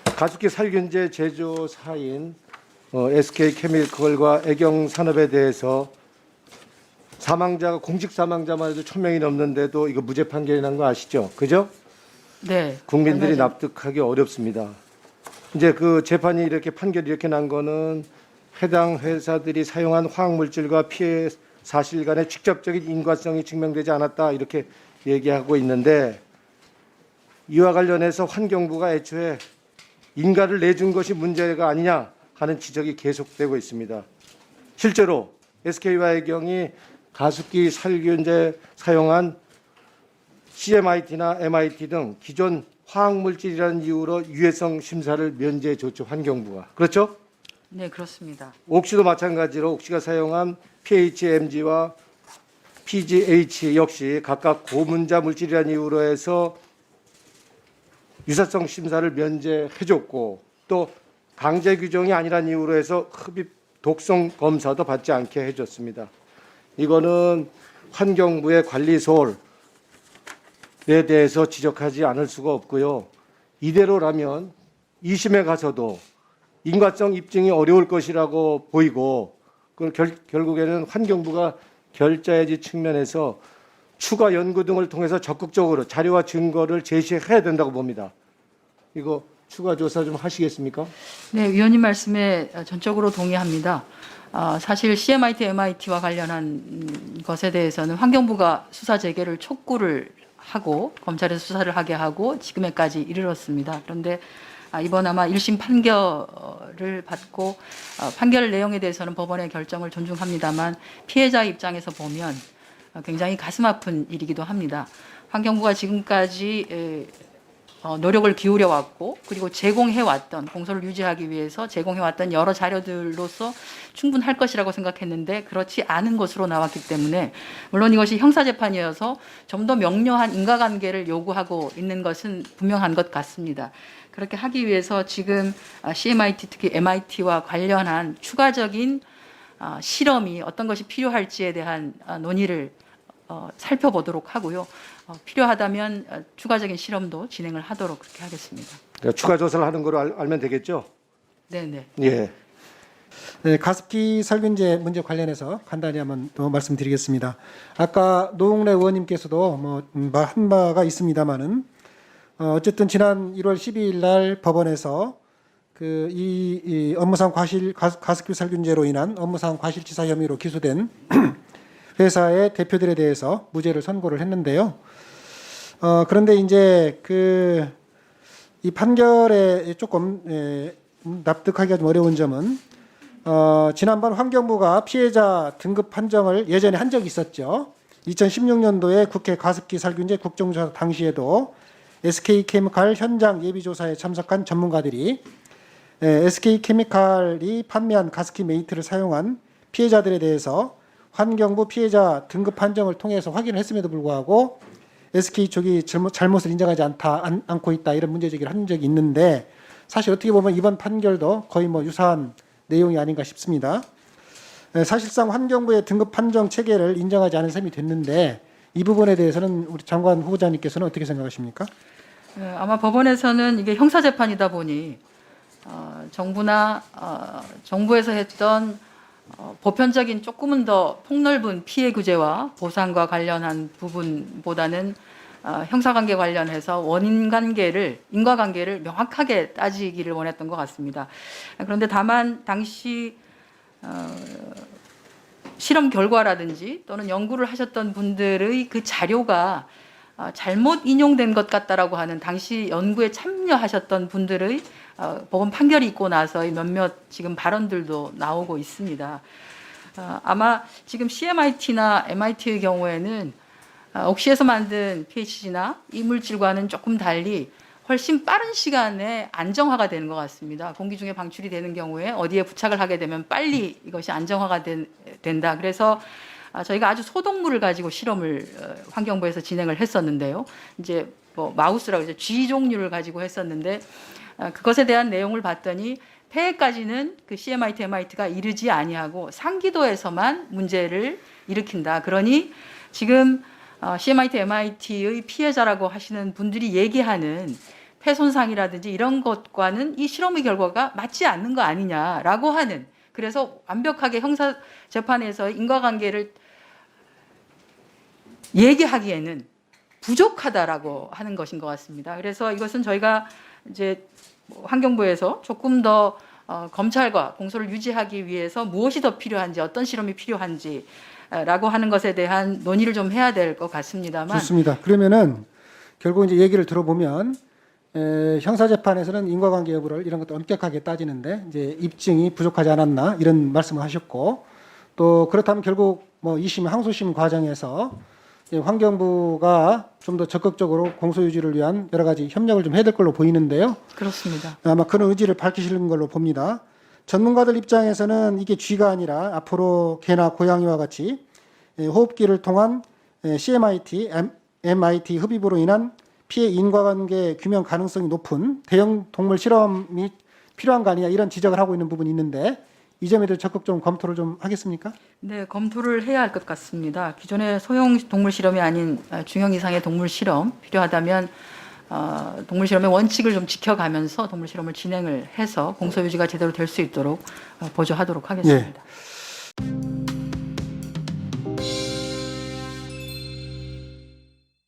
가습기 살균제 제조사인 SK케미컬과 애경산업에 대해서 사망자가 공식 사망자만 해도 1,000명이 넘는데도 이거 무죄 판결이 난 거 아시죠? 그죠? 네. 국민들이 납득하기 어렵습니다. 이제 그 재판이 이렇게 판결이 이렇게 난 거는 해당 회사들이 사용한 화학물질과 피해 사실 간의 직접적인 인과성이 증명되지 않았다 이렇게 얘기하고 있는데 이와 관련해서 환경부가 애초에 인가를 내준 것이 문제가 아니냐 하는 지적이 계속되고 있습니다. 실제로 SK와 애경이 가습기 살균제 사용한 CMIT나 MIT 등 기존 화학물질이라는 이유로 유해성 심사를 면제해 줬죠. 환경부가. 그렇죠? 네, 그렇습니다. 옥시도 마찬가지로 옥시가 사용한 PHMG와 PGH 역시 각각 고문자 물질이라는 이유로 해서 유사성 심사를 면제해 줬고 또 강제 규정이 아니라는 이유로 해서 흡입 독성 검사도 받지 않게 해줬습니다. 이거는 환경부의 관리 소홀에 대해서 지적하지 않을 수가 없고요. 이대로라면 2심에 가서도 인과성 입증이 어려울 것이라고 보이고 결국에는 환경부가 결자해지 측면에서 추가 연구 등을 통해서 적극적으로 자료와 증거를 제시해야 된다고 봅니다. 이거 추가 조사 좀 하시겠습니까? 네, 위원님 말씀에 전적으로 동의합니다. 사실 CMIT, MIT와 관련한 것에 대해서는 환경부가 수사 재개를 촉구를 하고 검찰에서 수사를 하게 하고 지금에까지 이르렀습니다. 그런데 이번 아마 1심 판결을 받고 판결 내용에 대해서는 법원의 결정을 존중합니다만 피해자 입장에서 보면 굉장히 가슴 아픈 일이기도 합니다. 환경부가 지금까지 노력을 기울여 왔고 그리고 제공해 왔던 공소를 유지하기 위해서 제공해 왔던 여러 자료들로서 충분할 것이라고 생각했는데 그렇지 않은 것으로 나왔기 때문에 물론 이것이 형사재판이어서 좀 더 명료한 인과관계를 요구하고 있는 것은 분명한 것 같습니다. 그렇게 하기 위해서 지금 CMIT 특히 MIT와 관련한 추가적인 실험이 어떤 것이 필요할지에 대한 논의를 살펴보도록 하고요. 필요하다면 추가적인 실험도 진행을 하도록 그렇게 하겠습니다. 그러니까 추가 조사를 하는 걸로 알면 되겠죠? 네네. 예. 네, 가습기 살균제 문제 관련해서 간단히 한번 또 말씀드리겠습니다. 아까 노웅래 의원님께서도 한 바가 있습니다만은 어쨌든 지난 1월 12일 날 법원에서 이 업무상 가습기 살균제로 인한 업무상 과실치사 혐의로 기소된 회사의 대표들에 대해서 무죄를 선고를 했는데요. 그런데 이제 이 판결에 조금 납득하기가 좀 어려운 점은 지난번 환경부가 피해자 등급 판정을 예전에 한 적이 있었죠. 2016년도에 국회 가습기 살균제 국정조사 당시에도 SK케미칼 현장 예비조사에 참석한 전문가들이 SK케미칼이 판매한 가습기 메이트를 사용한 피해자들에 대해서 환경부 피해자 등급 판정을 통해서 확인을 했음에도 불구하고 SK 쪽이 잘못을 인정하지 않고 있다 이런 문제 제기를 한 적이 있는데 사실 어떻게 보면 이번 판결도 거의 유사한 내용이 아닌가 싶습니다. 사실상 환경부의 등급 판정 체계를 인정하지 않은 셈이 됐는데 이 부분에 대해서는 우리 장관 후보자님께서는 어떻게 생각하십니까? 아마 법원에서는 이게 형사재판이다 보니 정부나 정부에서 했던 보편적인 조금은 더 폭넓은 피해 구제와 보상과 관련한 부분보다는 형사관계 관련해서 원인관계를 인과관계를 명확하게 따지기를 원했던 것 같습니다. 그런데 다만 당시 실험 결과라든지 또는 연구를 하셨던 분들의 그 자료가 잘못 인용된 것 같다라고 하는 당시 연구에 참여하셨던 분들의 법원 판결이 있고 나서의 몇몇 지금 발언들도 나오고 있습니다. 아마 지금 CMIT나 MIT의 경우에는 옥시에서 만든 PHC나 이물질과는 조금 달리 훨씬 빠른 시간에 안정화가 되는 것 같습니다. 공기 중에 방출이 되는 경우에 어디에 부착을 하게 되면 빨리 이것이 안정화가 된다. 그래서 저희가 아주 소독물을 가지고 실험을 환경부에서 진행을 했었는데요. 이제 마우스라고 이제 G 종류를 가지고 했었는데 그것에 대한 내용을 봤더니 폐해까지는 그 CMIT, MIT가 이르지 아니하고 상기도에서만 문제를 일으킨다. 그러니 지금 CMIT, MIT의 피해자라고 하시는 분들이 얘기하는 훼손상이라든지 이런 것과는 이 실험의 결과가 맞지 않는 거 아니냐라고 하는, 그래서 완벽하게 형사 재판에서 인과관계를 얘기하기에는 부족하다라고 하는 것인 것 같습니다. 그래서 이것은 저희가 이제 환경부에서 조금 더 검찰과 공소를 유지하기 위해서 무엇이 더 필요한지, 어떤 실험이 필요한지라고 하는 것에 대한 논의를 좀 해야 될 것 같습니다만. 좋습니다. 그러면은 결국 이제 얘기를 들어보면 형사재판에서는 인과관계 여부를 이런 것도 엄격하게 따지는데 이제 입증이 부족하지 않았나 이런 말씀을 하셨고, 또 그렇다면 결국 뭐 2심 항소심 과정에서 환경부가 좀 더 적극적으로 공소 유지를 위한 여러 가지 협력을 좀 해야 될 걸로 보이는데요. 그렇습니다. 아마 그런 의지를 밝히시는 걸로 봅니다. 전문가들 입장에서는 이게 쥐가 아니라 앞으로 개나 고양이와 같이 호흡기를 통한 CMIT, MIT 흡입으로 인한 피해 인과관계 규명 가능성이 높은 대형 동물 실험이 필요한 거 아니냐 이런 지적을 하고 있는 부분이 있는데, 이 점에 대해 적극 좀 검토를 좀 하겠습니까? 네, 검토를 해야 할 것 같습니다. 기존의 소형 동물 실험이 아닌 중형 이상의 동물 실험 필요하다면 동물 실험의 원칙을 좀 지켜가면서 동물 실험을 진행을 해서 공소 유지가 제대로 될 수 있도록 보조하도록 하겠습니다. 예.